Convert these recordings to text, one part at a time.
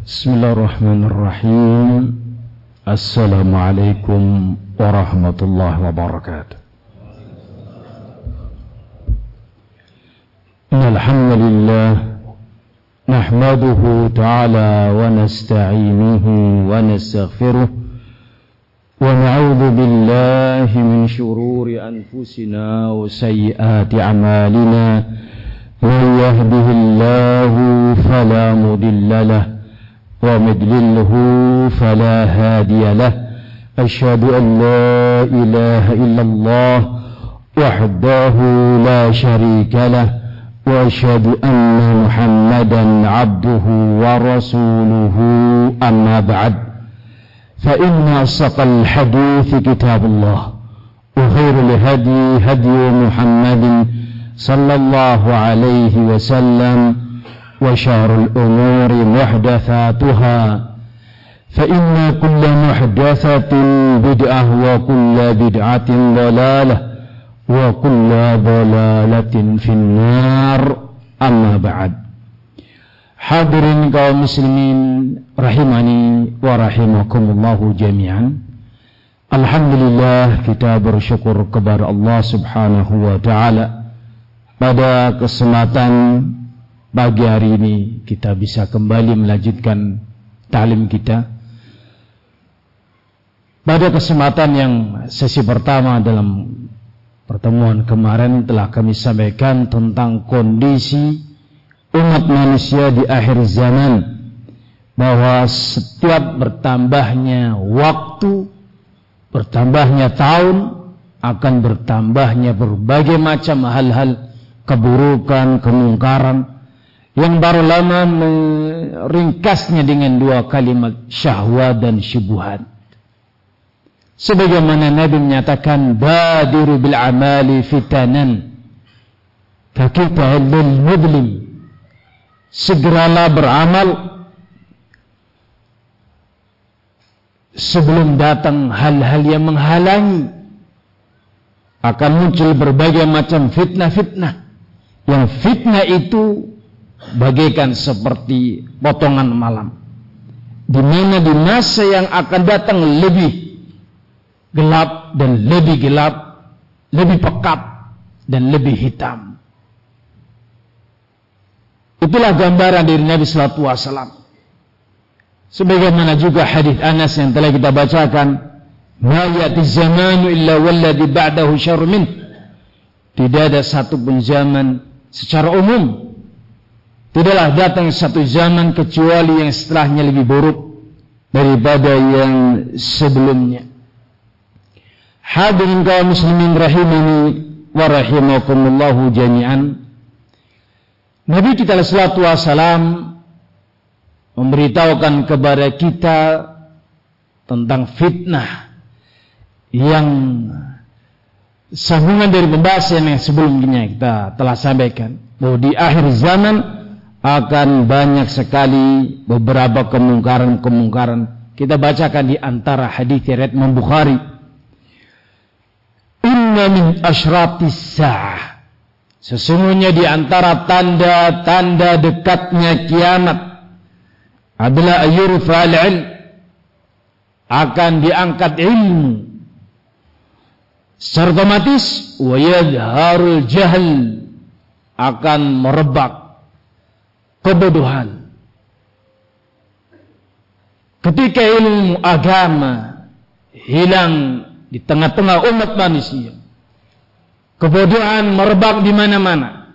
Bismillahirrahmanirrahim. Assalamualaikum warahmatullahi wabarakatuh. Alhamdulillah nahmaduhu ta'ala wa nasta'inuhu wa nastaghfiruh wa na'udzu billahi min shururi anfusina wa sayyiati a'malina. Man yahdihillahu fala mudilla lahu ومن يضلله فلا هادي له أشهد أن لا إله إلا الله وحده لا شريك له وأشهد أن محمدا عبده ورسوله أما بعد فإن أصدق الحديث كتاب الله وخير الهدي هدي محمد صلى الله عليه وسلم وشر الأمور محدثاتها فإن كل محدثة بدعة وكل بدعة ضلالة وكل ضلالة في النار أما بعد. Hadirin kaum muslimin rahimani wa rahimakumullahu jami'an. Alhamdulillah, kita bersyukur kepada Allah Subhanahu wa taala pada kesempatan pagi hari ini kita bisa kembali melanjutkan ta'lim kita. Pada kesempatan yang sesi pertama dalam pertemuan kemarin telah kami sampaikan tentang kondisi umat manusia di akhir zaman, bahwa setiap bertambahnya waktu, bertambahnya tahun, akan bertambahnya berbagai macam hal-hal keburukan, kemungkaran, yang baru lama meringkasnya dengan dua kalimat syahwat dan syubhat. Sebagaimana Nabi menyatakan, badiru bil amali fitanan kakita'il mudlim, segeralah beramal sebelum datang hal-hal yang menghalangi. Akan muncul berbagai macam fitnah-fitnah, yang fitnah itu bagaikan seperti potongan malam, di mana di masa yang akan datang lebih gelap dan lebih gelap, lebih pekat dan lebih hitam. Itulah gambaran dari Nabi sallallahu alaihi wasallam. Sebagaimana juga hadis Anas yang telah kita bacakan, ma ya'ti zamanu illa walladhi ba'dahu syarrun min. Tidak ada satu pun zaman secara umum, tidaklah datang satu zaman kecuali yang setelahnya lebih buruk daripada yang sebelumnya. Hadirin kaum muslimin rahimani wa rahimakumullahu jami'an. Nabi kita sallallahu alaihi wasallam memberitahukan kepada kita tentang fitnah yang sambungan dari pembahasan yang sebelumnya kita telah sampaikan, bahwa di akhir zaman akan banyak sekali beberapa kemungkaran-kemungkaran. Kita bacakan di antara hadis riwayat Imam Bukhari. Inna min asyratis sa'ah, sesungguhnya di antara tanda-tanda dekatnya kiamat adalah ayyurfa'al ilm, akan diangkat ilmu secara otomatis, wa yadharul jahl, akan merebak kebodohan. Ketika ilmu agama hilang di tengah-tengah umat manusia, kebodohan merebak di mana-mana,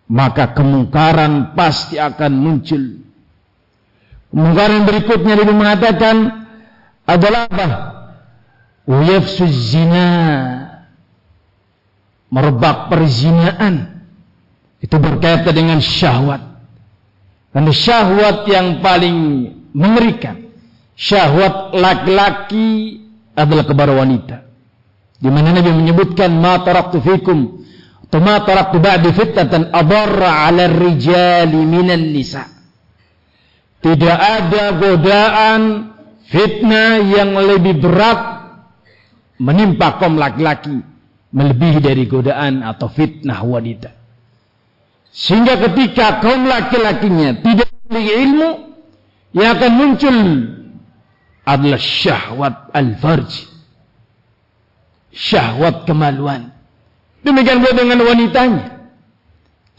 maka kemungkaran pasti akan muncul. Kemungkaran berikutnya Nabi mengatakan adalah apa? Yafsuz zina, merebak perzinaan. Itu berkaitan dengan syahwat. Karena syahwat yang paling mengerikan, syahwat laki-laki adalah kepada wanita. Di mana Nabi menyebutkan, ma taraktu fikum atau ma taraktu ba'di fitnatan adarra 'ala ar-rijali minan nisa. Tidak ada godaan fitnah yang lebih berat menimpa kaum laki-laki melebihi dari godaan atau fitnah wanita. Sehingga ketika kaum laki-lakinya tidak memiliki ilmu, yang akan muncul adalah syahwat al-farj, syahwat kemaluan. Demikian pula dengan wanitanya.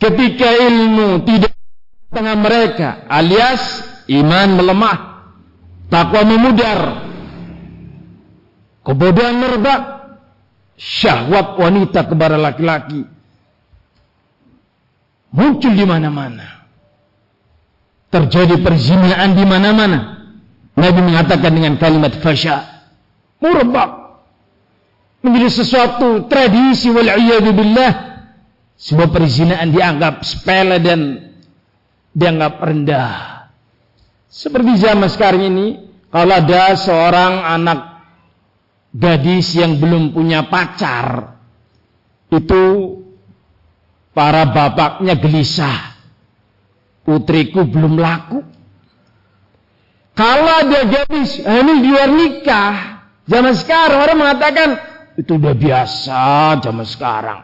Ketika ilmu tidak di tengah mereka, alias iman melemah, takwa memudar, kebodohan merebak, syahwat wanita kepada laki-laki muncul di mana-mana. Terjadi perzinaan di mana-mana. Nabi mengatakan dengan kalimat fasya, merebak, menjadi sesuatu tradisi wal'iyadu billah. Sebuah perzinaan dianggap sepele dan dianggap rendah. Seperti zaman sekarang ini, kalau ada seorang anak gadis yang belum punya pacar, itu para bapaknya gelisah. Putriku belum laku. Kalau ada gadis hamil di luar nikah, zaman sekarang orang mengatakan itu udah biasa zaman sekarang.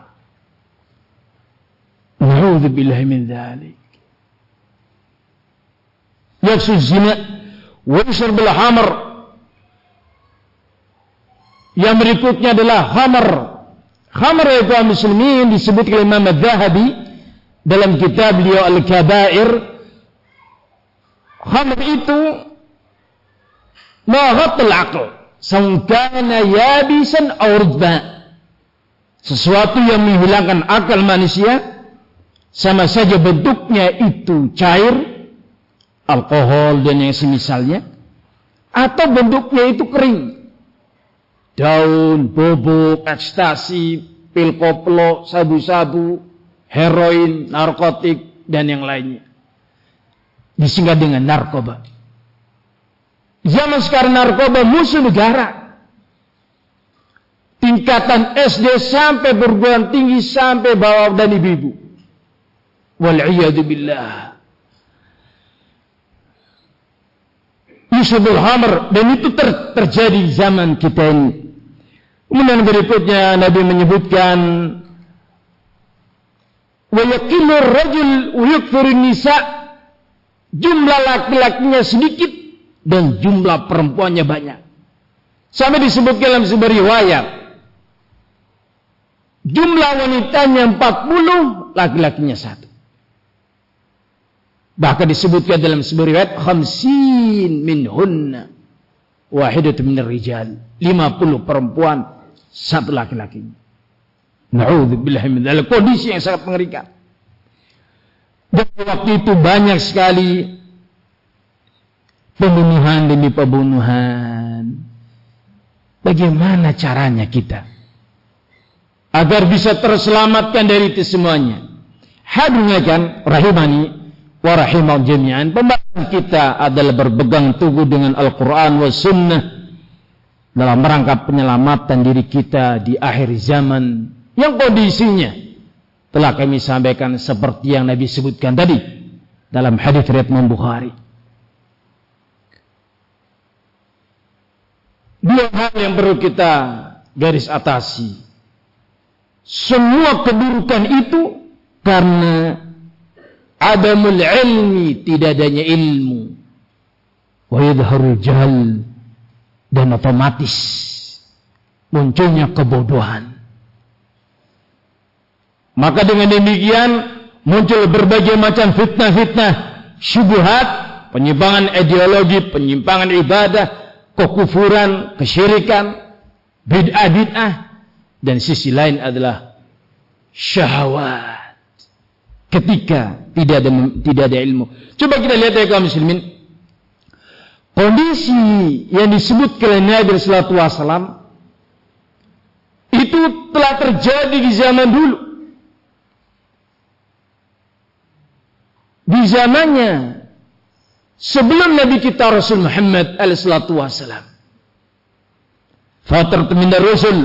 Na'udzubillahi min dzalik. Yaksu zina wa yushrabul hamr. Yang berikutnya adalah khamr. Khamr ya kaum muslimin disebut oleh Imam Az-Zahabi dalam kitab beliau Al-Kabair. Khamr itu maghatul aql, sangkana yabisan aw rutba. Sesuatu yang menghilangkan akal manusia, sama saja bentuknya itu cair, alkohol dan yang semisalnya, atau bentuknya itu kering, daun, bubuk, ekstasi, pil koplo, sabu-sabu, heroin, narkotik, dan yang lainnya. Disingkat dengan narkoba. Zaman sekarang narkoba musuh negara. Tingkatan SD sampai perguruan tinggi sampai bawah dan ibu-ibu. Wal'iyadu billah. Yusabul hamr, dan itu terjadi di zaman kita ini. Kemudian berikutnya Nabi menyebutkan wa yaqillur rajul wa yakthurun nisa, jumlah laki-lakinya sedikit dan jumlah perempuannya banyak. Sampai disebutkan dalam sebuah riwayat, jumlah wanitanya 40, laki-lakinya 1. Bahkan disebutkan dalam sebuah riwayat 50 minhunna wahidatun minar rijal, 50 perempuan, 1 laki-laki. Na'udzubillahi min dzalik. Kondisi yang sangat mengerikan. Dan waktu itu banyak sekali pembunuhan demi pembunuhan. Bagaimana caranya kita agar bisa terselamatkan dari itu semuanya? Hadunyakan rahimani wa rahimahum jami'an. Pembahasan kita adalah berpegang teguh dengan Al-Quran wa Sunnah dalam rangka penyelamatan diri kita di akhir zaman yang kondisinya telah kami sampaikan seperti yang Nabi sebutkan tadi dalam hadis riwayat Imam Bukhari. Dua hal yang perlu kita garis atasi. Semua keburukan itu karena adamul ilmi, tidak adanya ilmu. Wa yadharul jahl, dan otomatis munculnya kebodohan. Maka dengan demikian muncul berbagai macam fitnah-fitnah, syubhat, penyimpangan ideologi, penyimpangan ibadah, kekufuran, kesyirikan, bid'ah, dan sisi lain adalah syahwat. Ketika tidak ada ilmu. Coba kita lihat ya kaum muslimin, kondisi yang disebut oleh Nabi sallallahu alaihi wasallam itu telah terjadi di zaman dulu. Di zamannya sebelum Nabi kita Rasul Muhammad alaihi salatu wasallam. Fatrat min ar-rusul,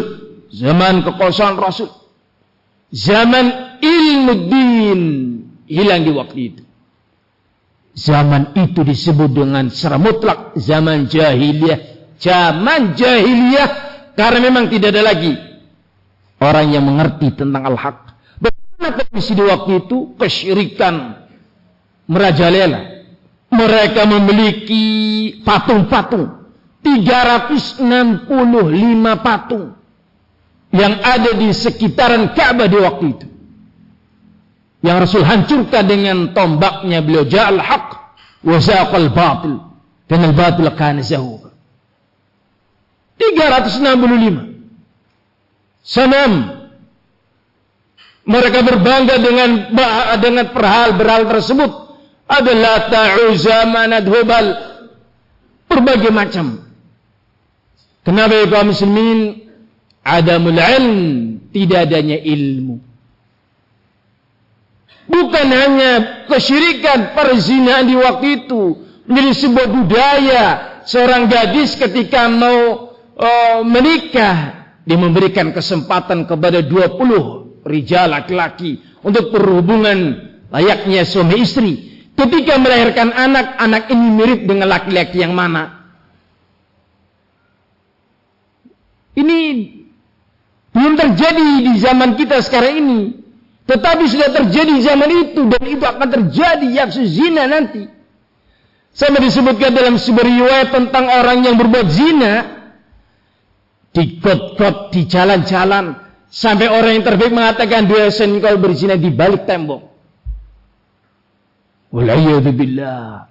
zaman kekosongan Rasul. Zaman ilmu din hilang di waktu itu. Zaman itu disebut dengan secara mutlak zaman jahiliyah. Zaman jahiliyah karena memang tidak ada lagi orang yang mengerti tentang al-haq. Bagaimana kondisi di waktu itu? Kesyirikan merajalela, Mereka memiliki patung-patung. 365 patung yang ada di sekitaran Ka'bah di waktu itu. Yang Rasul hancurkan dengan tombaknya beliau. Ja'al haq wa zaqal batil. Dan al-batil kana zahuqa. 365 sanam. Mereka berbangga dengan berhal tersebut. Adalah Ta'uza, Manat, Hubal. Berbagai macam. Kenapa ya kaum muslimin? Adamul ilm, tidak adanya ilmu. Bukan hanya kesyirikan, perzinahan di waktu itu menjadi sebuah budaya. Seorang gadis ketika mau menikah, dia memberikan kesempatan kepada 20 rijal laki-laki untuk berhubungan layaknya suami istri. Ketika melahirkan anak ini mirip dengan laki-laki yang mana? Ini belum terjadi di zaman kita sekarang ini. Tetapi sudah terjadi di zaman itu. Dan itu akan terjadi yafsu zina nanti. Sama disebutkan dalam sebuah riwayat tentang orang yang berbuat zina. Di got-got, di jalan-jalan. Sampai orang yang terbaik mengatakan, dia kalau berzina di balik tembok. Walayyadubillah.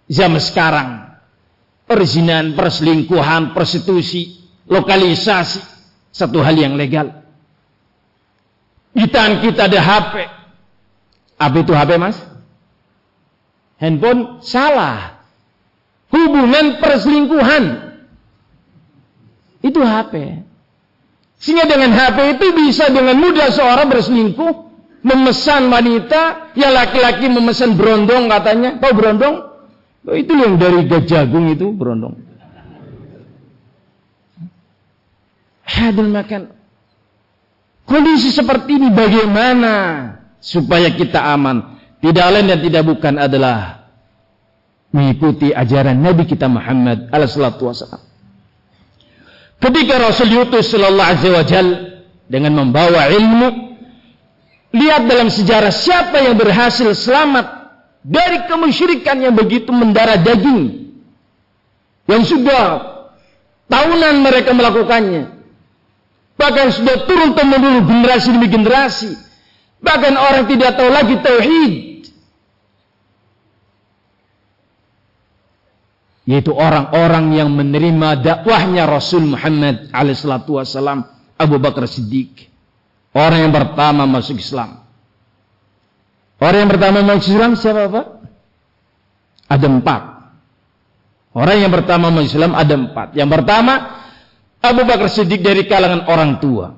Zaman sekarang. Perzinahan, perselingkuhan, prostitusi, lokalisasi. Satu hal yang legal. Di tangan kita ada HP. Apa itu HP, Mas? Handphone? Salah. Hubungan perselingkuhan. Itu HP. Sehingga dengan HP itu bisa dengan mudah seorang berselingkuh, memesan wanita, yang laki-laki memesan berondong katanya. Tahu berondong? Itu yang dari jagung itu berondong. Hadul makan. Kondisi seperti ini bagaimana supaya kita aman? Tidak lain dan tidak bukan adalah mengikuti ajaran Nabi kita Muhammad alaihi wasallam. Ketika Rasul diutus sallallahu alaihi wasallam dengan membawa ilmu, lihat dalam sejarah siapa yang berhasil selamat dari kemusyrikan yang begitu mendarah daging, yang sudah tahunan mereka melakukannya, bahkan sudah turun-temurun generasi demi generasi, bahkan orang tidak tahu lagi tauhid, yaitu orang-orang yang menerima dakwahnya Rasul Muhammad alaihissalatu wassalam. Abu Bakar Siddiq, orang yang pertama masuk Islam. Orang yang pertama masuk Islam siapa, Pak? Ada 4. Orang yang pertama masuk Islam ada 4. Yang pertama, Abu Bakar Siddiq dari kalangan orang tua.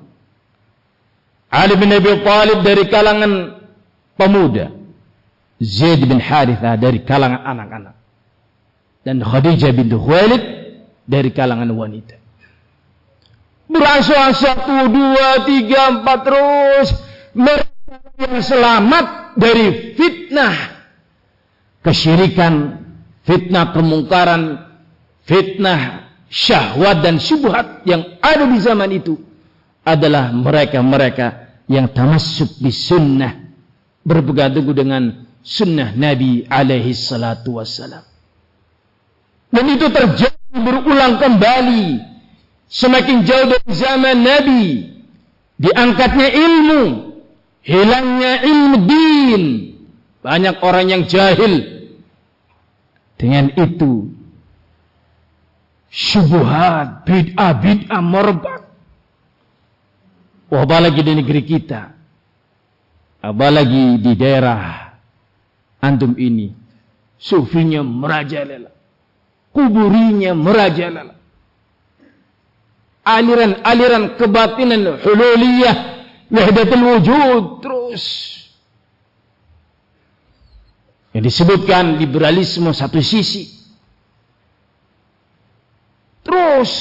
Ali bin Abi Thalib dari kalangan pemuda. Zaid bin Harithah dari kalangan anak-anak. Dan Khadijah binti Khuwailid dari kalangan wanita. Berasuh 1, 2, 3, 4 terus. Mereka yang selamat dari fitnah kesyirikan, fitnah kemungkaran, fitnah syahwat dan syubhat yang ada di zaman itu adalah mereka-mereka yang tamassuk di sunnah, berpegang teguh dengan sunnah Nabi alaihi salatu wassalam. Dan itu terjadi berulang kembali semakin jauh dari zaman Nabi, diangkatnya ilmu, hilangnya ilmu din, banyak orang yang jahil. Dengan itu syubhat, bid'ah merebak. Apalagi di negeri kita, apalagi di daerah antum ini, sufinya merajalela, kuburinya merajalela, aliran-aliran kebatinan hululiyah, wahdatul wujud terus. Yang disebutkan liberalisme satu sisi, terus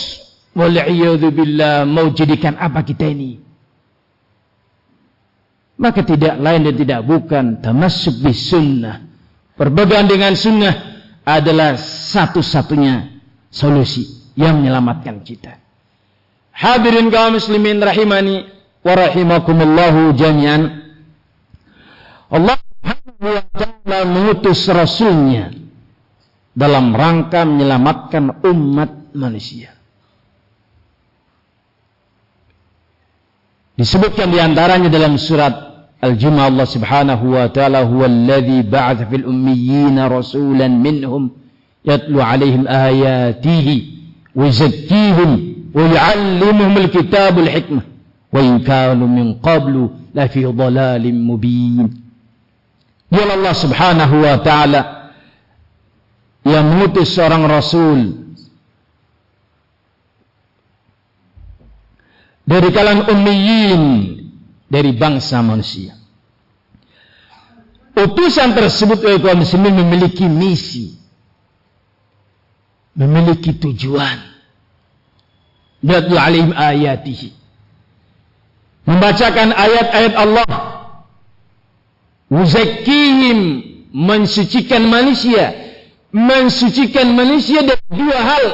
wal'iyadzubillah mau jadikan apa kita ini? Maka tidak lain dan tidak bukan tamassuk bis sunnah. Berpegang dengan sunnah adalah satu-satunya solusi yang menyelamatkan kita. Hadirin kaum muslimin rahimani wa rahimakumullahu jami'an. Allah Subhanahu wa ta'ala bakal mengutus Rasulnya dalam rangka menyelamatkan umat manusia. Disebutkan diantaranya dalam surat Al-Jumu'ah Allah Subhanahu wa ta'ala huwallazi ba'atha fil ummiyina rasulan minhum yatlu 'alaihim ayatihi wa yuzakkihim wa yu'allimuhum al-kitaba wal hikmah wa in kanu min qablu la fi dhalalin mubin. Ya Allah Subhanahu wa ta'ala yang mengutus seorang rasul dari kalangan ummiyin, dari bangsa manusia. Utusan tersebut oleh kaum muslimin memiliki misi, memiliki tujuan. Yatlu 'alaihim ayatihi, membacakan ayat-ayat Allah. Muzakkihim, mensucikan manusia. Mensucikan manusia dari dua hal: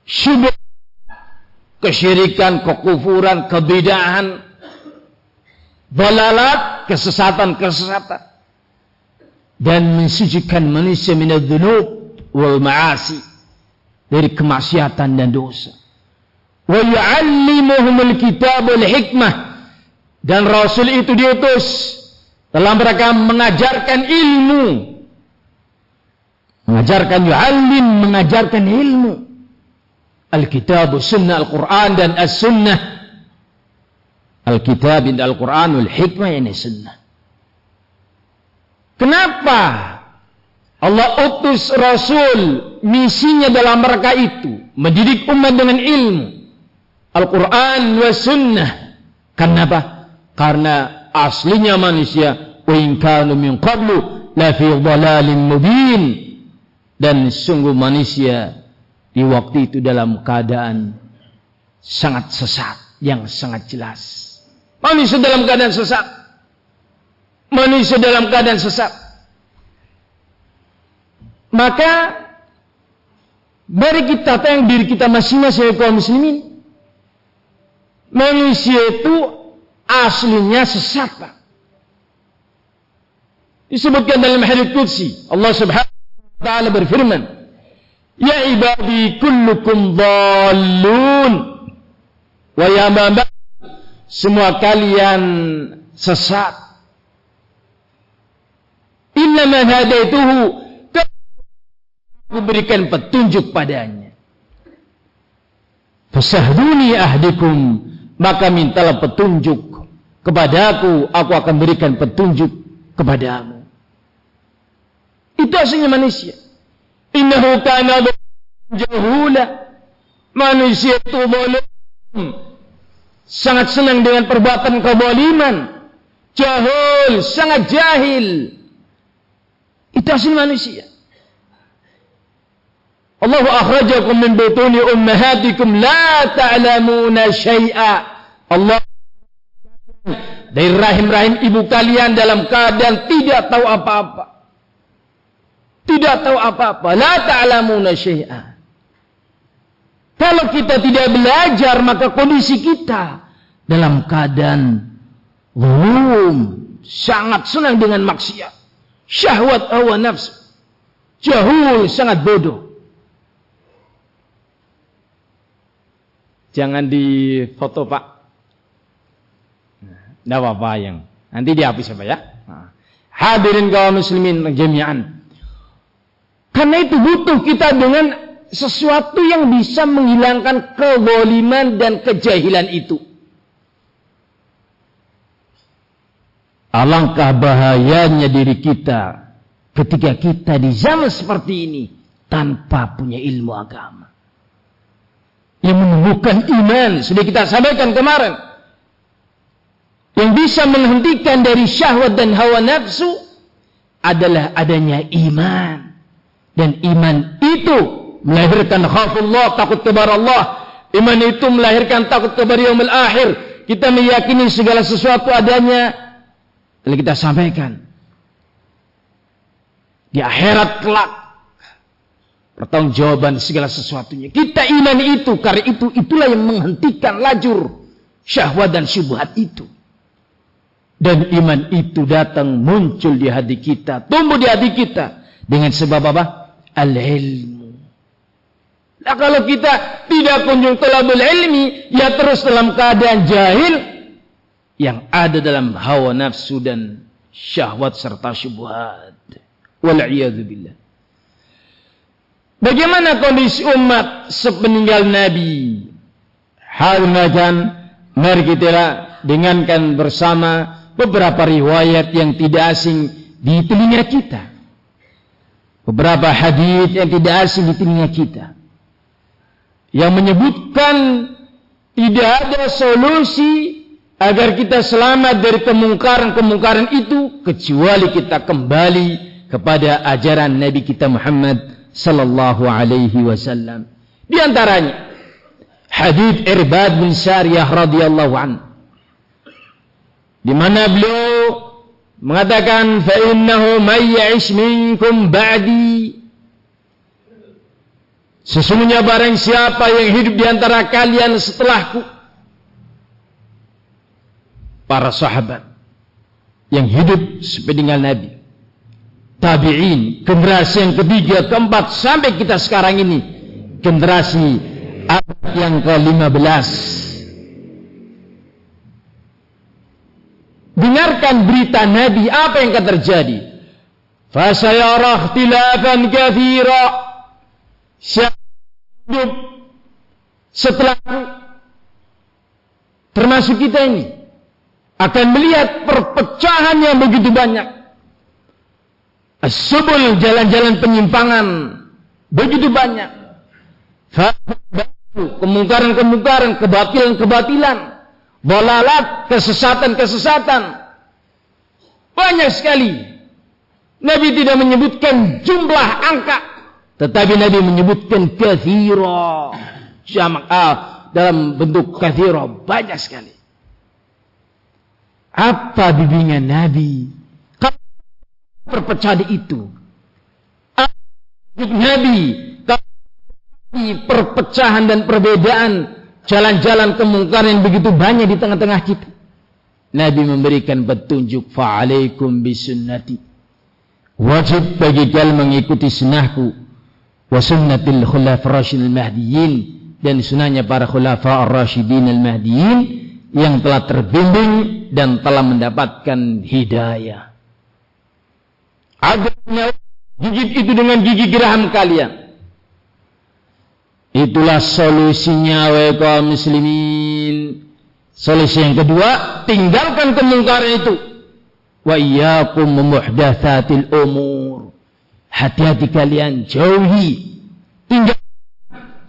syubhat, kesyirikan, kekufuran, kebid'ahan, dhalalat, kesesatan-kesesatan, dan mensucikan manusia minadz-dzunub wal ma'asi, dari kemaksiatan dan dosa. Wa yu'allimuhumul kitab wal hikmah, dan Rasul itu diutus dalam rangka mengajarkan ilmu. Mengajarkan, yu'allim, mengajarkan ilmu. Al-Kitab, Sunnah, Al-Quran dan As-Sunnah. Al-Kitab dan Al-Quran, Al-Hikmah, ini Sunnah. Kenapa Allah utus Rasul? Misinya dalam rangka itu, mendidik umat dengan ilmu Al-Quran wa Sunnah. Kenapa? Karena aslinya manusia wa in kanu min qablu la fi dhalalin mubin, dan sungguh manusia di waktu itu dalam keadaan sangat sesat, yang sangat jelas. Manusia dalam keadaan sesat. Manusia dalam keadaan sesat. Maka mari kita tanya diri kita masing-masing kaum muslimin. Manusia itu aslinya sesat, Pak. Disebutkan dalam hadits qudsi, Allah Subhanahu wa ta'ala berfirman, ya ibadi kullukum dhallun wa ya mabad, semua kalian sesat. Innama hadaituhu, aku berikan petunjuk padanya. Fasahduni ahdikum, maka mintalah petunjuk kepadaku, aku akan berikan petunjuk kepadamu. Itu aslinya manusia. Innahu kana jahula, manusia itu zalim, sangat senang dengan perbuatan kezaliman, jahil, sangat jahil. Itu asli manusia. Allah akhrajakum min butuni ummahatikum la ta'lamuna syai'a. Allah dari rahim-rahim ibu kalian dalam keadaan tidak tahu apa-apa. Tidak tahu apa-apa. La ta'lamuna syai'a. Kalau kita tidak belajar, maka kondisi kita dalam keadaan zalim, sangat senang dengan maksiat, syahwat hawa nafsu, jahul, sangat bodoh. Jangan difoto, Pak. Tidak apa-apa yang nanti dihapus apa ya. Hadirin kaum muslimin jami'an. Karena itu butuh kita dengan sesuatu yang bisa menghilangkan kezaliman dan kejahilan itu. Alangkah bahayanya diri kita ketika kita di zaman seperti ini tanpa punya ilmu agama yang menumbuhkan iman. Sudah kita sampaikan kemarin, yang bisa menghentikan dari syahwat dan hawa nafsu adalah adanya iman. Dan iman itu melahirkan khaufullah, takut kepada Allah. Iman itu melahirkan takut kepada yaumil akhir. Kita meyakini segala sesuatu adanya, lalu kita sampaikan di akhirat kelak pertanggungjawaban segala sesuatunya. Kita iman itu, karena itulah yang menghentikan lajur syahwat dan syubhat itu. Dan iman itu datang muncul di hati kita, tumbuh di hati kita dengan sebab apa? Al-ilmu. Nah, kalau kita tidak kunjung talabul ilmi, ya terus dalam keadaan jahil yang ada dalam hawa nafsu dan syahwat serta syubhat. Wal'iyadzubillah. Bagaimana kondisi umat sepeninggal Nabi? Mari kita dengarkan bersama beberapa riwayat yang tidak asing di telinga kita. Beberapa hadis yang tidak asing di telinga kita. Yang menyebutkan tidak ada solusi agar kita selamat dari kemungkaran-kemungkaran itu kecuali kita kembali kepada ajaran Nabi kita Muhammad sallallahu alaihi wasallam. Di antaranya hadis Irbad bin Sariyah radhiyallahu anhu, di mana beliau mengatakan fa innahu may ya'ish minkum ba'di, sesungguhnya barang siapa yang hidup di antara kalian setelahku. Para sahabat yang hidup sepeninggal Nabi, tabi'in, generasi yang ketiga, keempat, sampai kita sekarang ini, generasi abad yang ke-15. Dengarkan berita Nabi, apa yang akan terjadi. Fasayara ikhtilafan katsira, siapa hidup setelahku, termasuk kita ini, akan melihat perpecahan yang begitu banyak. As-subul, jalan-jalan penyimpangan begitu banyak. Kemungkaran-kemungkaran, kebatilan-kebatilan, dalalat, kesesatan-kesesatan. Banyak sekali. Nabi tidak menyebutkan jumlah angka, tetapi Nabi menyebutkan katsira, jamak dalam bentuk katsira, banyak sekali. Apa bimbingan Nabi? Kalau perpecahan itu, Nabi, perpecahan dan perbedaan, jalan-jalan kemungkaran yang begitu banyak di tengah-tengah kita, Nabi memberikan petunjuk, fa'alaikum bisunnati, wajib bagi kalian mengikuti sunnahku, wa sunnatil khulafa'ir rasyidin al-mahdiyyin, dan sunnahnya para khulafa'ir rasyidin al-mahdiyyin yang telah terbimbing dan telah mendapatkan hidayah. Agar gigit itu dengan gigi geraham kalian. Itulah solusinya wahai kaum muslimin. Solusi yang kedua, tinggalkan kemungkaran itu. Wa iyyakum muhdatsatil umur. Hati-hati kalian, jauhi, tinggalkan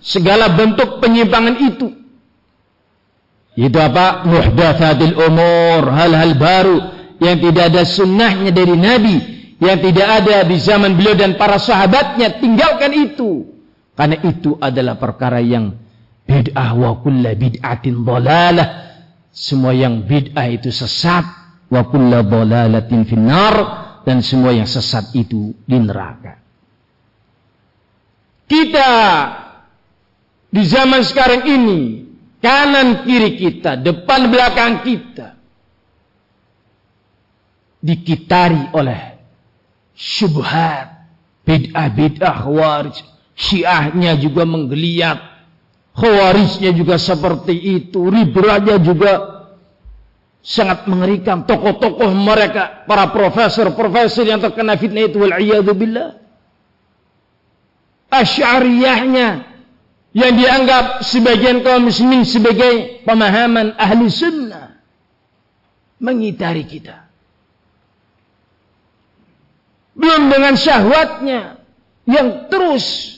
segala bentuk penyimpangan itu. Itu apa? Muhdatsatil umur, hal-hal baru yang tidak ada sunnahnya dari Nabi, yang tidak ada di zaman beliau dan para sahabatnya. Tinggalkan itu, karena itu adalah perkara yang bid'ah, wa kullu bid'atin dhalalah. Semua yang bid'ah itu sesat, wa kullu dhalalatin finnar, dan semua yang sesat itu di neraka. Kita di zaman sekarang ini, kanan kiri kita, depan belakang kita, dikitari oleh syubhat, bid'ah khawarij. Syiahnya juga menggeliat, khawarijnya juga seperti itu, ribranya juga sangat mengerikan. Tokoh-tokoh mereka, para profesor-profesor yang terkena fitnah itu, wal'iyadzubillah. Asy'ariyahnya yang dianggap sebagian kaum muslimin sebagai pemahaman ahli sunnah, mengitari kita. Belum dengan syahwatnya yang terus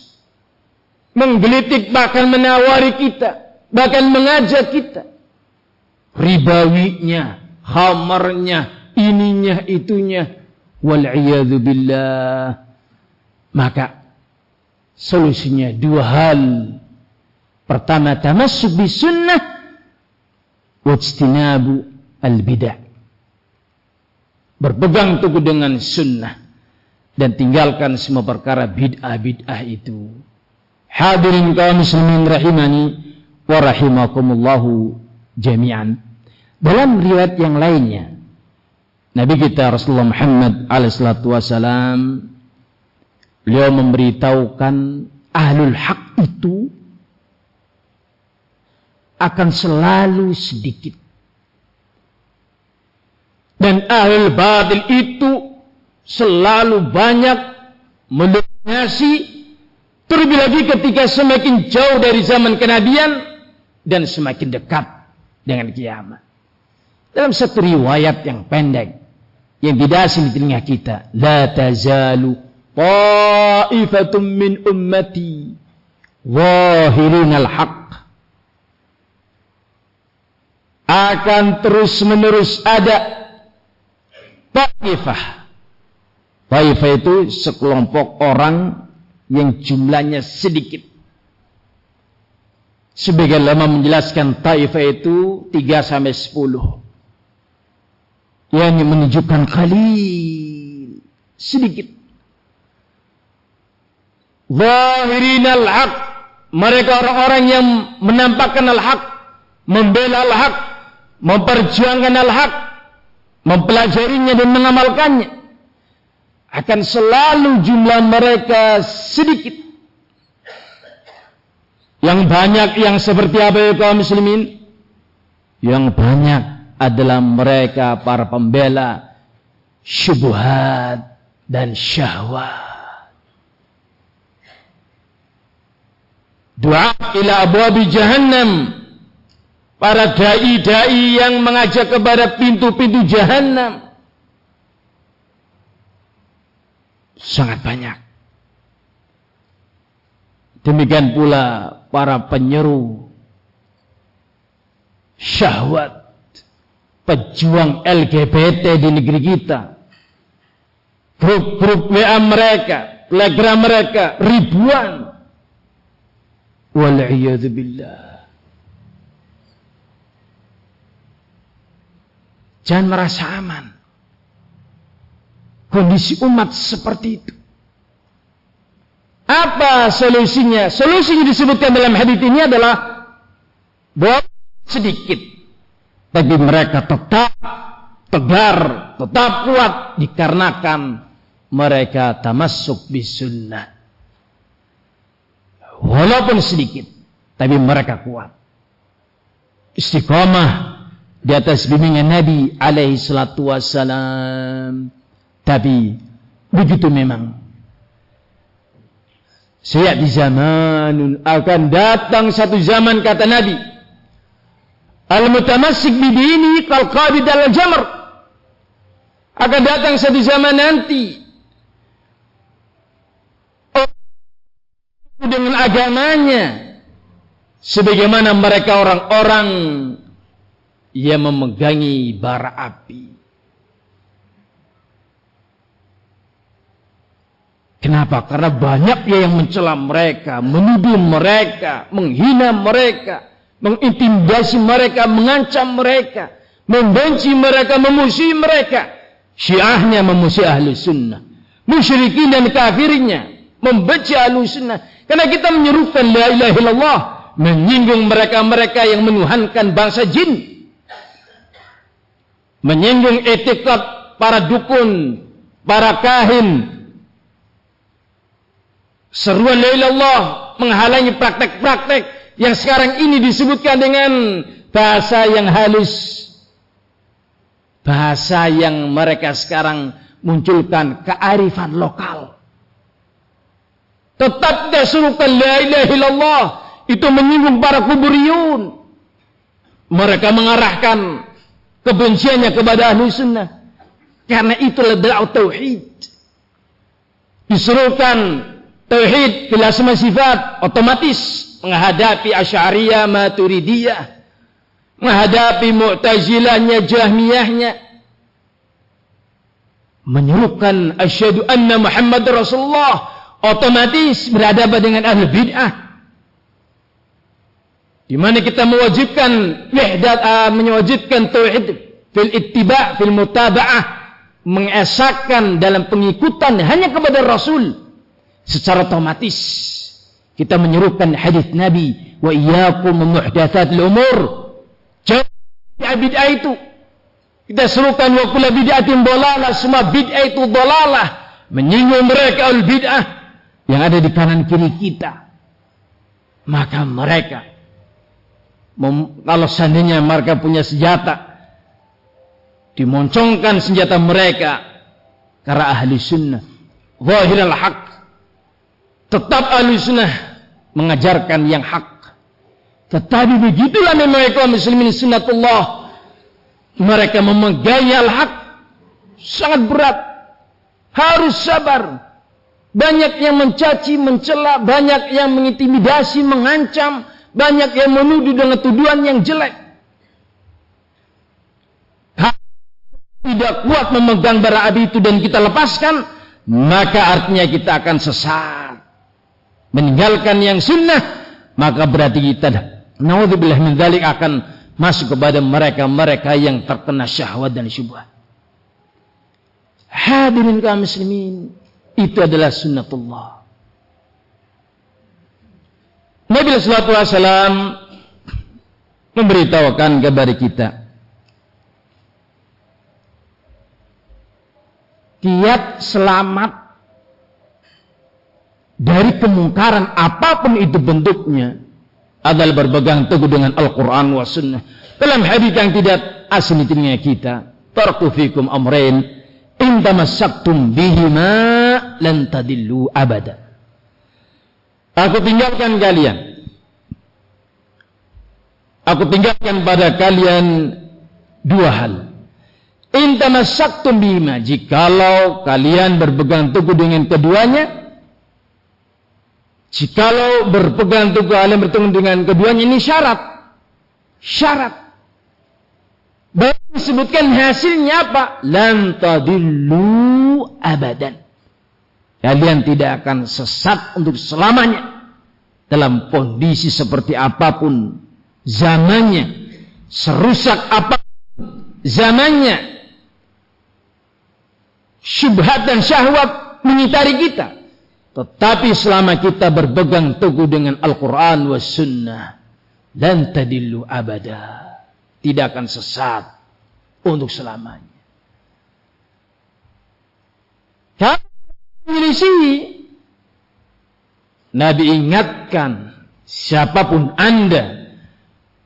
menggelitik, bahkan menawari kita, bahkan mengajak kita. Ribawinya, khamarnya, ininya, itunya, wal'iyadzubillah. Maka solusinya dua hal. Pertama, tamassuk bisunnah, wajtinabu al-bid'ah. Berpegang teguh dengan sunnah dan tinggalkan semua perkara bid'ah itu. Hadirin kaum muslimin rahimani wa rahimakumullahu jami'an. Dalam riwayat yang lainnya, Nabi kita Rasulullah Muhammad alaihissalatu wassalam, beliau memberitahukan ahlul haq itu akan selalu sedikit, dan ahlul batil itu selalu banyak mendominasi, terlebih lagi ketika semakin jauh dari zaman kenabian dan semakin dekat dengan kiamat. Dalam satu riwayat yang pendek yang tidak asing di telinga kita, la tazalu ta'ifatum min ummati zahirin al-haq, akan terus menerus ada ta'ifah. Ta'ifah itu sekelompok orang yang jumlahnya sedikit. Sebagian ulama menjelaskan ta'ifah itu 3-10. Yang menunjukkan qalil, sedikit. Zahirin al-haq, mereka orang-orang yang menampakkan al-haq, membela al-haq, memperjuangkan al-haq, mempelajarinya dan mengamalkannya. Akan selalu jumlah mereka sedikit. Yang banyak yang seperti apa ya kaum muslimin? Yang banyak adalah mereka para pembela syubhat dan syahwat. Du'a ila abwabi jahannam, para dai-dai yang mengajak kepada pintu-pintu jahannam sangat banyak. Demikian pula para penyeru syahwat, pejuang LGBT di negeri kita, grup-grup WA mereka, telegram mereka ribuan. Wal'iyadzubillah. Jangan merasa aman. Kondisi umat seperti itu. Apa solusinya? Solusinya disebutkan dalam hadits ini adalah bahwa sedikit, tapi mereka tetap tegar, tetap kuat dikarenakan mereka tamassuk bisunnah. Walaupun sedikit, tapi mereka kuat. Istiqamah di atas bimbingan Nabi alaihi salatu wassalam. Tapi begitu memang. Sayati zamanun, akan datang satu zaman kata Nabi, al-mutamassik bidini kal qabid al-jamr. Akan datang satu zaman nanti dengan agamanya sebagaimana mereka orang-orang yang memegangi bara api. Kenapa? Karena banyak yang mencela mereka, menuduh mereka, menghina mereka, mengintimidasi mereka, mengancam mereka, membenci mereka, memusuhi mereka. Syiahnya memusuhi ahlu sunnah, musyrikin dan kafirnya membenci ahlu sunnah. Karena kita menyerukan la ilaha illallah, menyinggung mereka-mereka yang menuhankan bangsa jin, menyinggung etikat para dukun, para kahin. Seruan la ilaha illallah menghalangi praktek-praktek yang sekarang ini disebutkan dengan bahasa yang halus, bahasa yang mereka sekarang munculkan kearifan lokal. Tetap disuruhkan la ilaha illallah, itu menyinggung para kuburiyun. Mereka mengarahkan kebenciannya kepada ahli sunnah. Karena itulah da'wah tauhid. Disuruhkan tauhid fil asma sifat, otomatis menghadapi Asy'ariyah, Maturidiyah, menghadapi Mu'tazilahnya, Jahmiyahnya, menyerukan asyhadu anna Muhammad Rasulullah, otomatis berhadapan dengan ahli bid'ah. Di mana kita mewajibkan mewajibkan tauhid fil ittiba' fil mutaba'ah, mengesahkan dalam pengikutan hanya kepada Rasul. Secara otomatis kita menyerukan hadis Nabi, wa iyyakum muhdatsatil umur, jauh bid'ah itu. Kita serukan wa kullu bid'atin dhalalah, semua bid'ah itu dhalalah, menyinggung mereka al bid'ah yang ada di kanan kiri kita. Maka mereka kalau seandainya mereka punya senjata, dimoncongkan senjata mereka karena ahli sunnah zahirul haq. Tetap ahli sunnah mengajarkan yang hak. Tetapi begitulah memang kaum muslimin sunnatullah, mereka memegang al-haq sangat berat, harus sabar. Banyak yang mencaci, mencela, banyak yang mengintimidasi, mengancam, banyak yang menuduh dengan tuduhan yang jelek. Tidak kuat memegang bara api itu dan kita lepaskan, maka artinya kita akan sesat, meninggalkan yang sunnah. Maka berarti kita naudzubillah min dzalik akan masuk kepada mereka-mereka yang terkena syahwat dan syubhat. Hadirin kaum muslimin, itu adalah sunnatullah. Nabi sallallahu alaihi wasallam memberitahukan kepada kita kiat selamat dari kemungkaran apapun itu bentuknya adalah berpegang teguh dengan Al-Quran wa Sunnah. Dalam hadis yang tidak asli telinga kita, tarku fikum amrain in tamassaktum bihima lan tadillu abada. Aku tinggalkan pada kalian dua hal. In tamassaktum bihima, jikalau kalian berpegang teguh dengan keduanya. Jikalau berpegang teguh kalian bertemu dengan keduanya, ini syarat. Baru disebutkan hasilnya apa? Lan tadillu abadan. Kalian tidak akan sesat untuk selamanya. Dalam kondisi seperti apapun zamannya, serusak apapun zamannya, syubhat dan syahwat mengitari kita. Tetapi selama kita berpegang teguh dengan Al-Quran wa Sunnah, lan tadillu abada, tidak akan sesat untuk selamanya. Kalau menyelisihi, Nabi ingatkan siapapun Anda,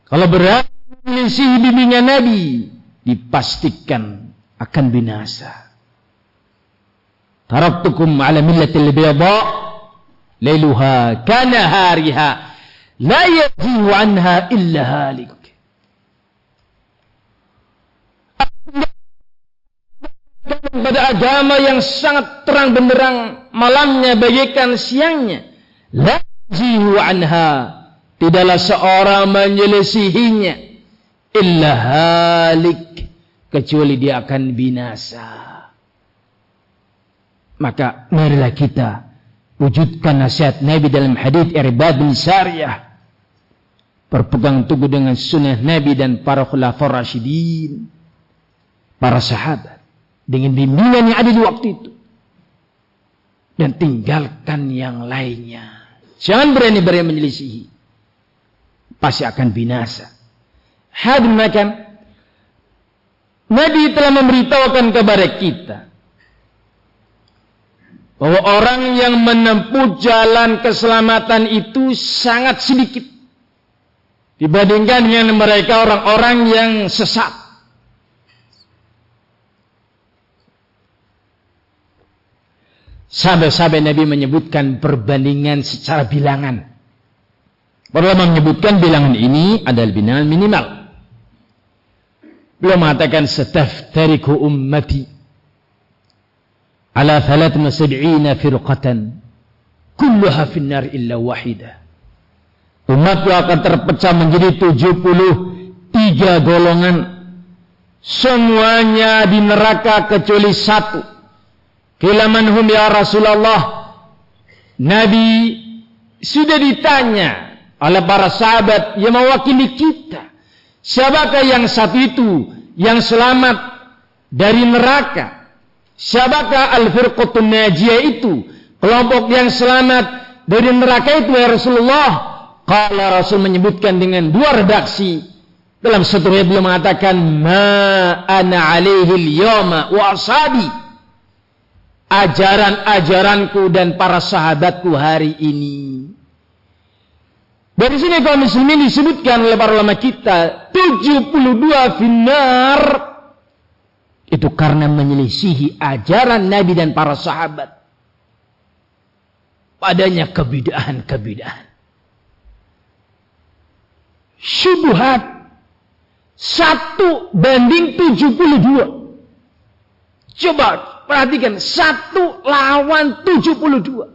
kalau berani menyelisihi bimbingan Nabi, dipastikan akan binasa. Taraktukum ala millatil bayda lailuha kanahariha la yazihu anha illa halik. Pada agama yang sangat terang benderang, malamnya bagaikan siangnya. La yazihu anha, tidaklah seorang menyelisihinya illa halik, kecuali dia akan binasa. Maka marilah kita wujudkan nasihat Nabi dalam hadits Irbad bin Sariyah, berpegang teguh dengan sunnah Nabi dan para khulafaur rasyidin, para sahabat, dengan bimbingan yang ada di waktu itu, dan tinggalkan yang lainnya. Jangan berani-berani menyelisihi, pasti akan binasa. Hadirin makan, Nabi telah memberitahukan kepada kita bahwa orang yang menempuh jalan keselamatan itu sangat sedikit dibandingkan dengan mereka orang-orang yang sesat. Sampai-sampai Nabi menyebutkan perbandingan secara bilangan. Para ulama menyebutkan bilangan ini adalah bilangan minimal. Beliau mengatakan sataftariku ummati ala 73 firqatan kulluha finnar illa wahidah. Umatku akan terpecah menjadi 73 golongan, semuanya di neraka kecuali satu. Qila man hum ya Rasulullah? Nabi sudah ditanya oleh para sahabat yang mewakili kita, siapakah yang satu itu yang selamat dari neraka? Siapakah al-firqatun najiyah itu, kelompok yang selamat dari neraka itu ya Rasulullah? Qala, Rasul menyebutkan dengan dua redaksi, Dalam satu riwayat beliau mengatakan, "Ma ana alaihi al-yawma wa ashabi." Ajaran-ajaranku dan para sahabatku hari ini. Dari sini kaum muslimin disebutkan oleh para ulama kita 72 finnar. Itu karena menyelisihi ajaran Nabi dan para sahabat. Padanya kebid'ahan-kebid'ahan. Syubhat 1:72. Coba perhatikan, 1 lawan 72.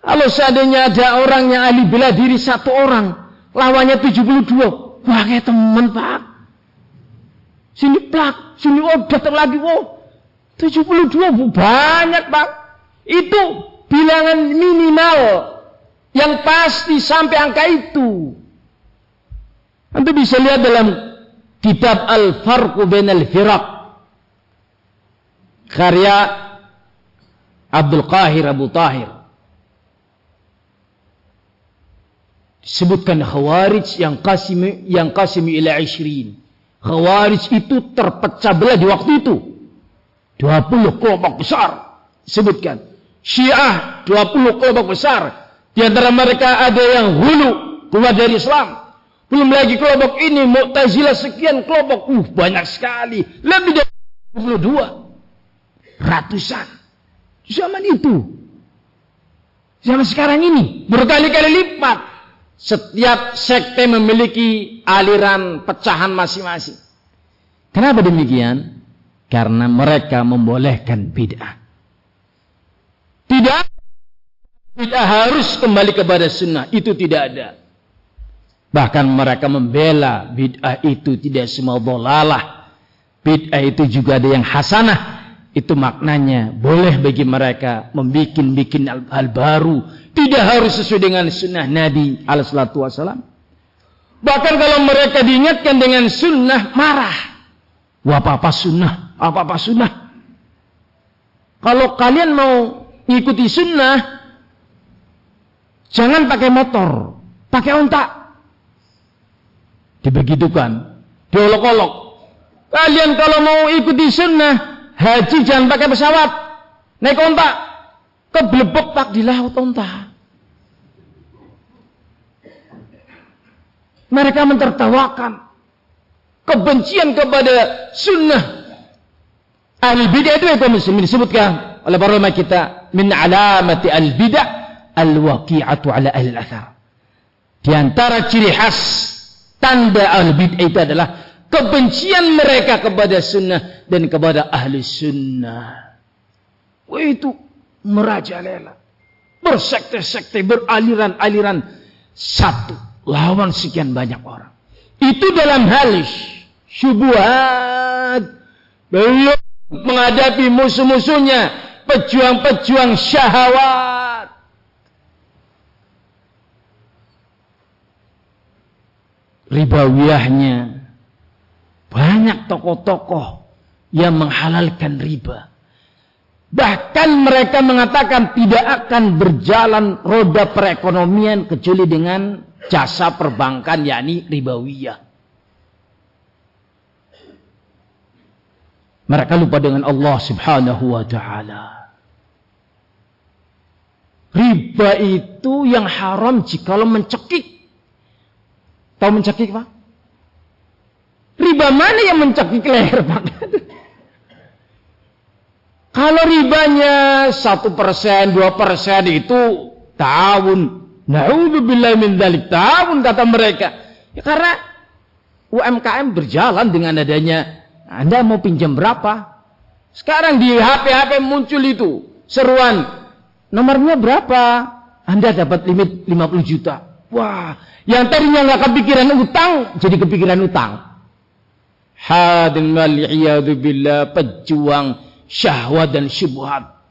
Kalau seandainya ada orang yang ahli bela diri 1 orang, lawannya 72. Wah, kayak teman, Pak. Sini plak, sini datang lagi. 72 banyak, Pak. Itu bilangan minimal yang pasti sampai angka itu. Anda bisa lihat dalam kitab Al-Farqu Bainal Firaq karya Abdul Qahir Abu Tahir. Disebutkan Khawarij yang qasimi ila 20. Khawarij itu terpecah belah di waktu itu. 20 kelompok besar. Disebutkan. Syiah 20 kelompok besar. Di antara mereka ada yang hulu, keluar dari Islam. Belum lagi kelompok ini, Mu'tazilah sekian kelompok. Banyak sekali. Lebih dari 22. Ratusan. Zaman itu. Zaman sekarang ini. Berkali-kali lipat. Setiap sekte memiliki aliran pecahan masing-masing. Kenapa demikian? Karena mereka membolehkan bid'ah. Tidak harus kembali kepada sunnah. Itu tidak ada. Bahkan mereka membela bid'ah itu tidak semua dhalalah. Bid'ah itu juga ada yang hasanah. Itu maknanya boleh bagi mereka membikin hal baru. Tidak harus sesuai dengan sunnah Nabi alaihissalam. Bahkan kalau mereka diingatkan dengan sunnah, marah. Wah, apa-apa sunnah, apa-apa sunnah. Kalau kalian mau ngikuti sunnah, jangan pakai motor, pakai onta. Dibegitukan, diolok-olok. Kalian kalau mau ikuti sunnah, haji jangan pakai pesawat, naik onta, keblebek pak di laut onta. Mereka mentertawakan kebencian kepada sunnah. Ahli bid'ah itu kaum muslimin disebutkan oleh para ulama kita, min alamati al bid'ah al waqi'atu ala ahli al-athar. Di antara ciri khas tanda ahli bid'ah itu adalah kebencian mereka kepada sunnah dan kepada ahli sunnah. Wah, itu merajalela, bersekte-sekte, beraliran-aliran, satu lawan sekian banyak orang. Itu dalam hal syubhat. Belum menghadapi musuh-musuhnya, pejuang-pejuang syahwat. Ribawiyahnya banyak tokoh-tokoh yang menghalalkan riba. Bahkan mereka mengatakan tidak akan berjalan roda perekonomian kecuali dengan jasa perbankan, yakni ribawiyah. Mereka lupa dengan Allah subhanahu wa ta'ala. Riba itu yang haram jikalau mencekik. Tahu mencekik, Pak? Riba mana yang mencekik leher, Pak? Kalau ribanya 1%, 2% itu ta'awun. Na'udzubillah min dzalik, ta'awun kata mereka. Ya, karena UMKM berjalan dengan adanya, Anda mau pinjam berapa? Sekarang di HP muncul itu seruan, nomornya berapa? Anda dapat limit 50 juta. Wah, yang tadinya nggak kepikiran utang jadi kepikiran utang. Hadin mal'iyadu billah, pejuang syahwat dan syubhat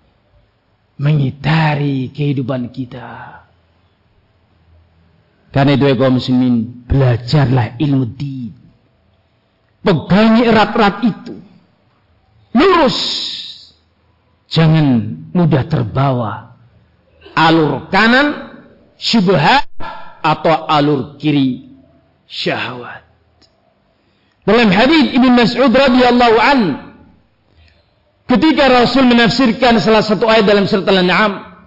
mengitari kehidupan kita. Karena itu ya kaum muslimin, belajarlah ilmu din. Pegangi erat-erat itu. Lurus. Jangan mudah terbawa alur kanan syubhat atau alur kiri syahwat. Dalam hadis Ibnu Mas'ud radhiyallahu an, ketika Rasul menafsirkan salah satu ayat dalam surat Al-An'am,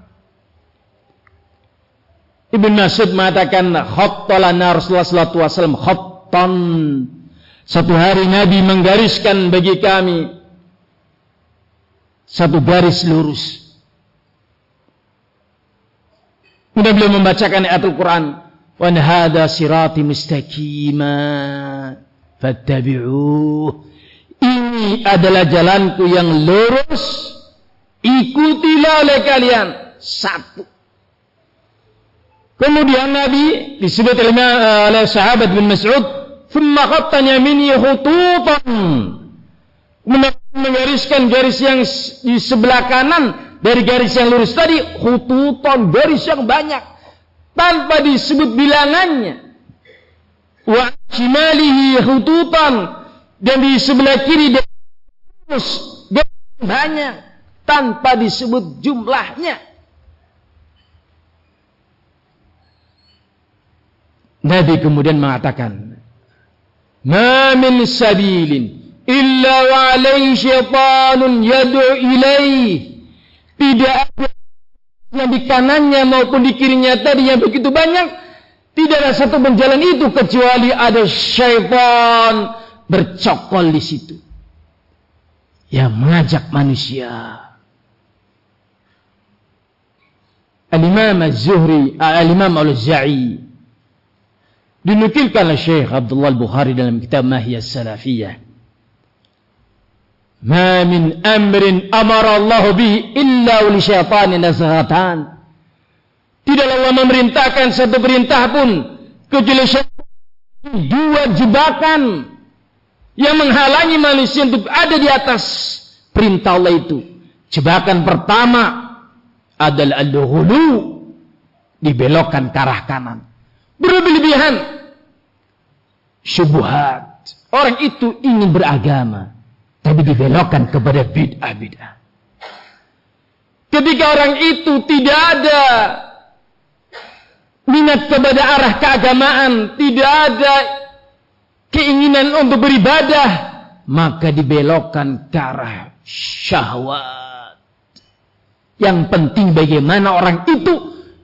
Ibnu Mas'ud mengatakan, khattalana Rasulullah sallallahu alaihi wasallam khattan. Satu hari Nabi menggariskan bagi kami satu garis lurus. Kemudian beliau membacakan ayat Al-Quran, wa hadza sirati mustaqima fattabi'uh. Ini adalah jalanku yang lurus, ikutilah oleh kalian. Satu. Kemudian Nabi disebut oleh sahabat bin Mas'ud, thumma khattan yamini khututan, menggariskan garis yang di sebelah kanan dari garis yang lurus tadi, khututan, garis yang banyak tanpa disebut bilangannya. Wa shimalihi khututan, dan di sebelah kiri garis banyak tanpa disebut jumlahnya. Nabi kemudian mengatakan, ma min sabilin illa wa alaihi syaitanun yad'u ilaih. Tidak ada yang di kanannya maupun di kirinya tadi yang begitu banyak, tidak ada satu jalan itu kecuali ada syaitan bercokol di situ yang mengajak manusia. Al-Imam Az-Zuhri, Al-Imam Al-Za'i, dinukilkan oleh Syekh Abdullah Al-Bukhari dalam kitab Mahiyas Salafiyah, ma min amrin amara Allah bihi illa li syaitanin nazghatan. Tidaklah Allah memerintahkan satu perintah pun kecuali dua jebakan yang menghalangi manusia untuk ada di atas perintah Allah itu. Jebakan pertama adalah al-ghulu, dibelokkan ke arah kanan, berlebihan, syubhat. Orang itu ingin beragama tapi dibelokkan kepada bid'ah-bid'ah. Ketika orang itu tidak ada minat kepada arah keagamaan, tidak ada keinginan untuk beribadah, maka dibelokkan ke arah syahwat. Yang penting bagaimana orang itu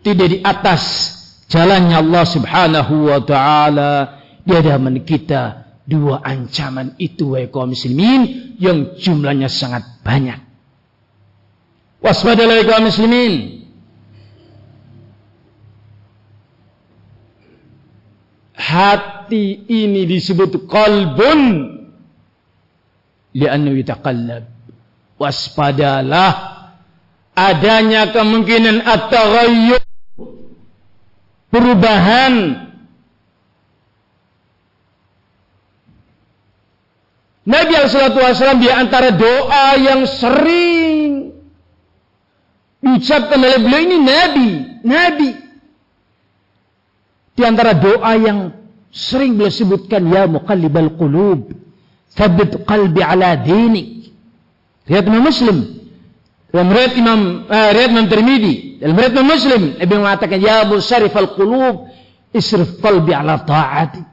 tidak di atas jalannya Allah Subhanahu wa ta'ala. Di hadapan kita dua ancaman itu, wahai kaum muslimin, yang jumlahnya sangat banyak. Waspadalah kaum muslimin. Hati ini disebut qalbun li'annahu yataqallab. Waspadalah adanya kemungkinan at-taghayyur, perubahan. Nabi SAW di antara doa yang sering diucapkan oleh beliau ini, Nabi. Di antara doa yang sering beliau sebutkan, ya muqallibal qulub, tsabbit qalbi ala dinik. Riwayat Imam Muslim, dalam riwayat Imam Tirmidzi, dalam riwayat Imam Muslim, Nabi mengatakan, ya musarrifal qulub, isrif qalbi ala ta'atik.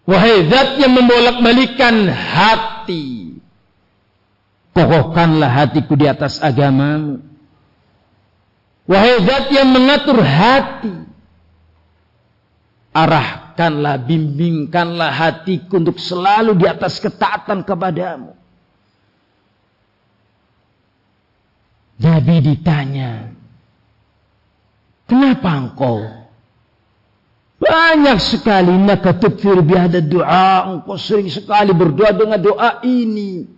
Wahai zat yang membolak-balikan hati, kokohkanlah hatiku di atas agamamu. Wahai zat yang mengatur hati, arahkanlah, bimbingkanlah hatiku untuk selalu di atas ketaatan kepadamu. Nabi ditanya, kenapa engkau banyak sekali nakatufir bihada doa, engkau sering sekali berdoa dengan doa ini?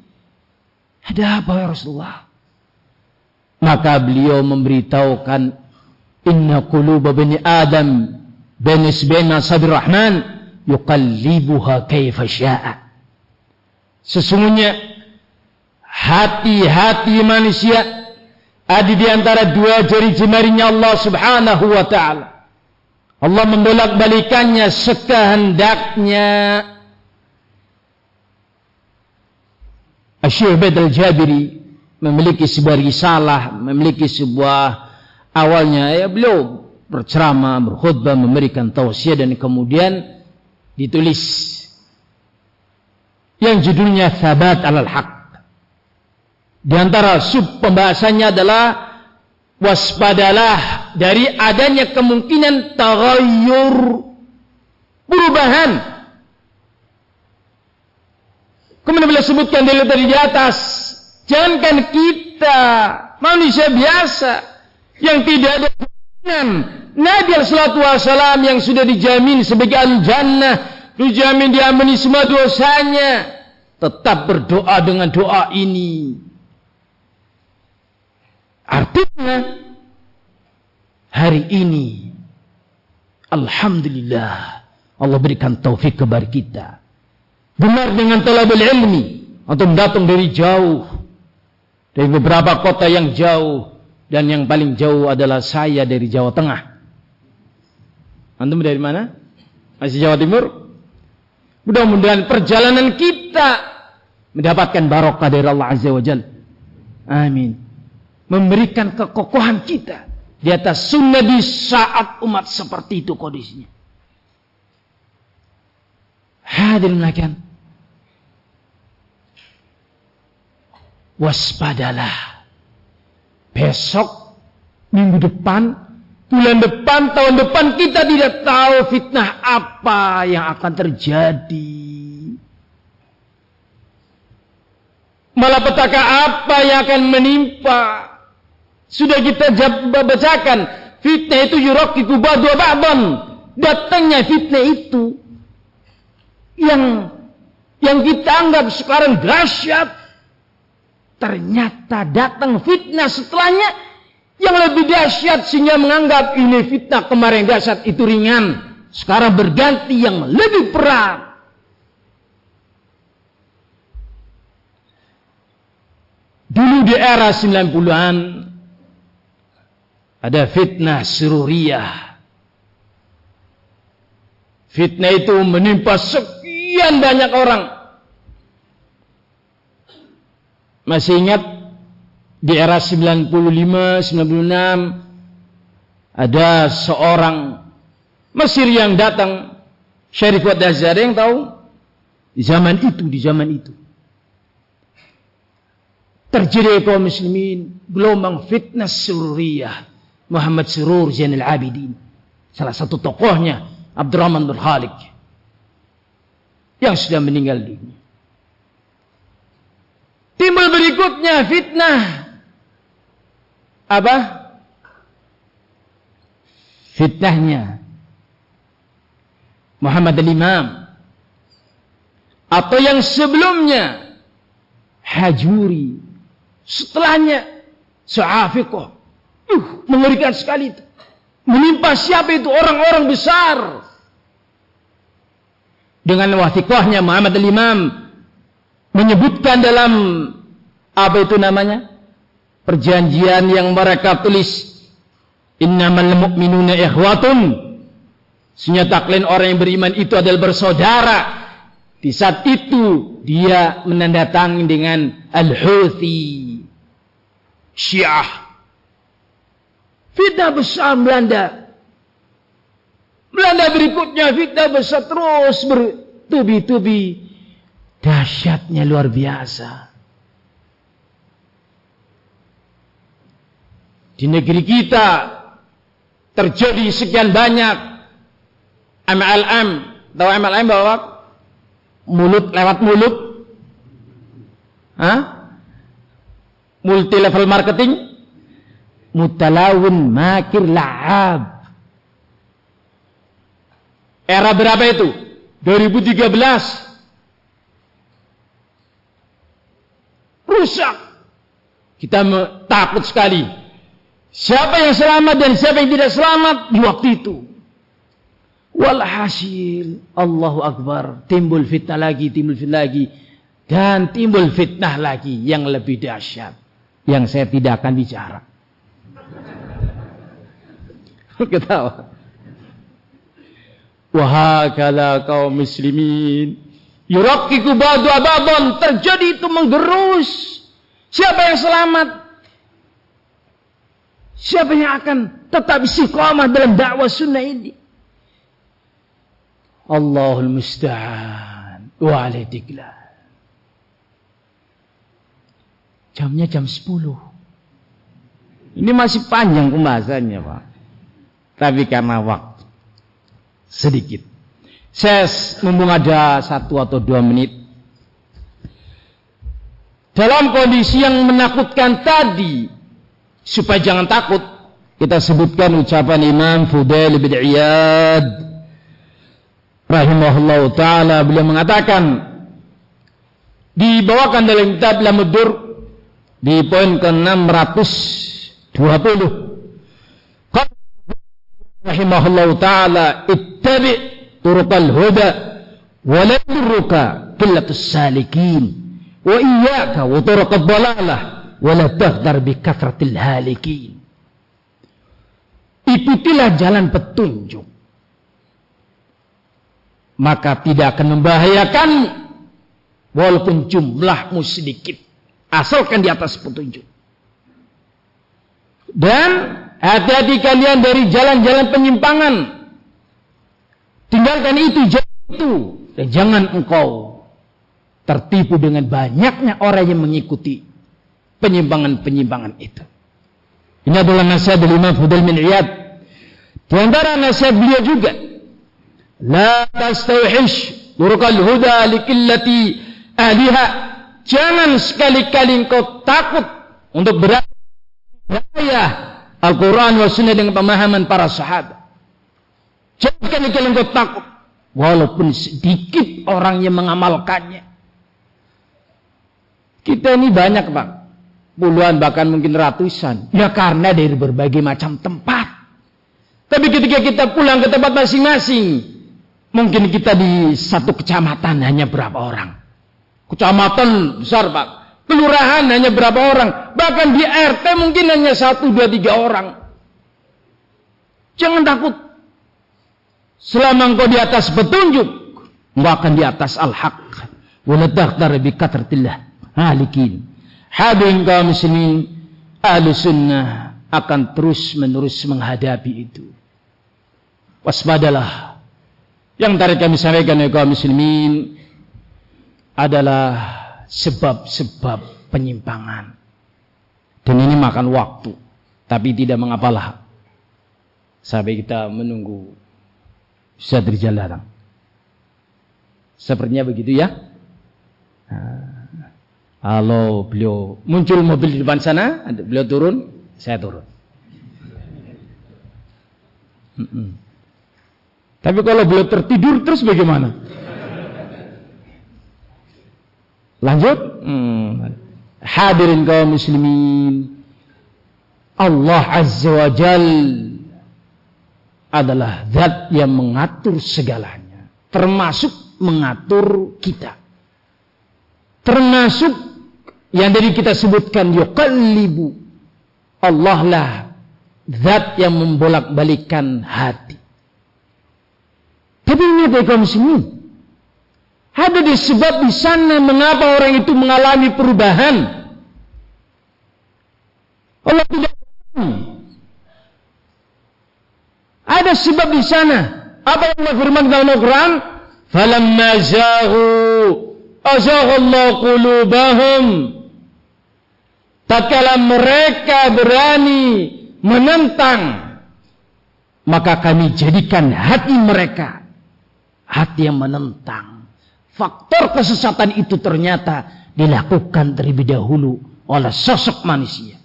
Ada apa ya Rasulullah? Maka beliau memberitahukan, inna quluba bani Adam baina sabir rahman yuqallibuha kaifa syaa. Sesungguhnya hati-hati manusia ada di antara dua jari jemarinya Allah Subhanahu wa ta'ala. Allah membolak-balikannya sekehendaknya. Asy-Syaikh Al-Jabiri memiliki sebuah risalah, memiliki sebuah awalnya beliau berceramah, berkhutbah, memberikan tausiah, dan kemudian ditulis yang judulnya Tsabat 'alal Haq. Di antara sub pembahasannya adalah waspadalah dari adanya kemungkinan taghayyur, perubahan. Kemudian beliau sebutkan dari di atas, jangankan kita manusia biasa yang tidak ada hubungan, Nabi SAW yang sudah dijamin sebagai al-jannah, dijamin diampuni semua dosanya, tetap berdoa dengan doa ini. Artinya hari ini alhamdulillah Allah berikan taufik kepada kita, benar dengan talabul ilmi, untuk datang dari jauh, dari beberapa kota yang jauh, dan yang paling jauh adalah saya dari Jawa Tengah. Antum dari mana? Masih Jawa Timur? Mudah-mudahan perjalanan kita mendapatkan barokah dari Allah Azza wa Jalla. Amin. Memberikan kekokohan kita di atas sunnah di saat umat seperti itu kondisinya. Hadirin sekalian, waspadalah. Besok, minggu depan, bulan depan, tahun depan, kita tidak tahu fitnah apa yang akan terjadi. Malapetaka apa yang akan menimpa. Sudah kita bacakan, fitnah itu yuraqiqu ba'du ba'dan. Datangnya fitnah itu yang kita anggap sekarang dahsyat, ternyata datang fitnah setelahnya yang lebih dahsyat, sehingga menganggap ini fitnah kemarin dahsyat itu ringan, sekarang berganti yang lebih berat. Dulu di era 90-an ada fitnah sururiyah. Fitnah itu menimpa sekian banyak orang. Masih ingat di era 95, 96 ada seorang Mesir yang datang, Syarif Fuad Azhari, yang tahu? Di zaman itu terjadi kaum muslimin gelombang fitnah sururiyah. Muhammad Surur Zainal Abidin, salah satu tokohnya, Abdurrahman bin Khalik, yang sudah meninggal dunia. Timbul berikutnya fitnah apa? Fitnahnya Muhammad al-Imam, atau yang sebelumnya Hajuri, setelahnya Su'afiqah. Mengerikan sekali itu. Menimpa siapa itu? Orang-orang besar. Dengan wathiqahnya Muhammad al-Imam menyebutkan dalam apa itu namanya? Perjanjian yang mereka tulis, innamal mu'minuna ikhwatun. Senyata kalian orang yang beriman itu adalah bersaudara. Di saat itu dia menandatangani dengan Al-Houthi, Syiah. Fitnah besar Belanda. Belanda berikutnya fitnah besar terus bertubi-tubi. Dahsyatnya luar biasa. Di negeri kita terjadi sekian banyak MLM. Tahu MLM bahwa mulut lewat mulut? Multi level marketing. Mutalawin makir la'ab. Era berapa itu? 2013. Rusak. Kita takut sekali. Siapa yang selamat dan siapa yang tidak selamat di waktu itu. Walhasil, Allahu Akbar, timbul fitnah lagi, dan timbul fitnah lagi yang lebih dahsyat, yang saya tidak akan bicara. Ketawa. Wahakala kaum muslimin yuraqiqu ba'du ba'dan, terjadi itu menggerus. Siapa yang selamat? Siapa yang akan tetap istiqamah dalam dakwah sunnah ini. Allahul musta'an wa alaihi tiklan. Jamnya jam 10. Ini masih panjang pembahasannya, Pak. Tapi karena waktu sedikit, saya mumpung ada 1 atau 2 menit. Dalam kondisi yang menakutkan tadi, supaya jangan takut, kita sebutkan ucapan Imam Fudail bin Iyad rahimahullah ta'ala. Beliau mengatakan, dibawakan dalam kitab Lamudur di poin ke-620, rahimahullah ta'ala, ittabi turuqal huda wa la yurruka qillatus salikin wa iyyaka wa turuqad dalalah wa la tahdar bi kathratil halikin. Ikutilah jalan petunjuk, maka tidak akan membahayakan walaupun jumlahmu sedikit, asalkan di atas petunjuk. Dan hati-hati kalian dari jalan-jalan penyimpangan. Tinggalkan itu, jalan itu, dan jangan engkau tertipu dengan banyaknya orang yang mengikuti penyimpangan-penyimpangan itu. Ini adalah nasihat dari Imam Fudail bin Iyad. Di antara nasihat beliau juga, la tastawhish turuqal huda likillati ahliha. Jangan sekali-kali engkau takut untuk berada Al-Quran wa sunnah dengan pemahaman para sahabat. Jangan sekali-kali engkau takut walaupun sedikit orang yang mengamalkannya. Kita ini banyak, Pak, puluhan bahkan mungkin ratusan, ya karena dari berbagai macam tempat. Tapi ketika kita pulang ke tempat masing-masing, mungkin kita di satu kecamatan hanya berapa orang. Kecamatan besar, Pak. Kelurahan hanya berapa orang. Bahkan di RT mungkin hanya 1, 2, 3 orang. Jangan takut. Selama engkau di atas petunjuk, engkau akan di atas al-haq. Wala taghtar bi kathratillah halikin. Hadirin kaum muslimin, ahlu sunnah akan terus-menerus menghadapi itu. Waspadalah. Yang tadi kami sampaikan oleh kaum muslimin adalah sebab-sebab penyimpangan. Dan ini makan waktu. Tapi tidak mengapalah. Sampai kita menunggu Ustaz Rizal datang. Sepertinya begitu ya. Kalau beliau muncul mobil di depan sana, beliau turun, saya turun. Tapi kalau beliau tertidur terus bagaimana? Lanjut. Hadirin kaum muslimin, Allah Azza wa Jal adalah zat yang mengatur segalanya, termasuk mengatur kita. Termasuk yang tadi kita sebutkan, yuqallibu. Allah lah zat yang membolak-balikan hati. Tapi ini ada kaum muslimin, ada disebab di sana mengapa orang itu mengalami perubahan. Allah tidak tahu. Ada sebab di sana. Apa yang Allah firman dalam Al-Quran? Falamma zaghu azaghallahu qulubahum. Tatkala mereka berani menentang, maka kami jadikan hati mereka hati yang menentang. Faktor kesesatan itu ternyata dilakukan terlebih dahulu oleh sosok manusia.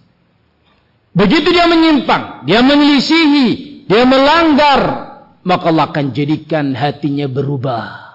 Begitu dia menyimpang, dia menyelisihi, dia melanggar, maka Allah akan jadikan hatinya berubah.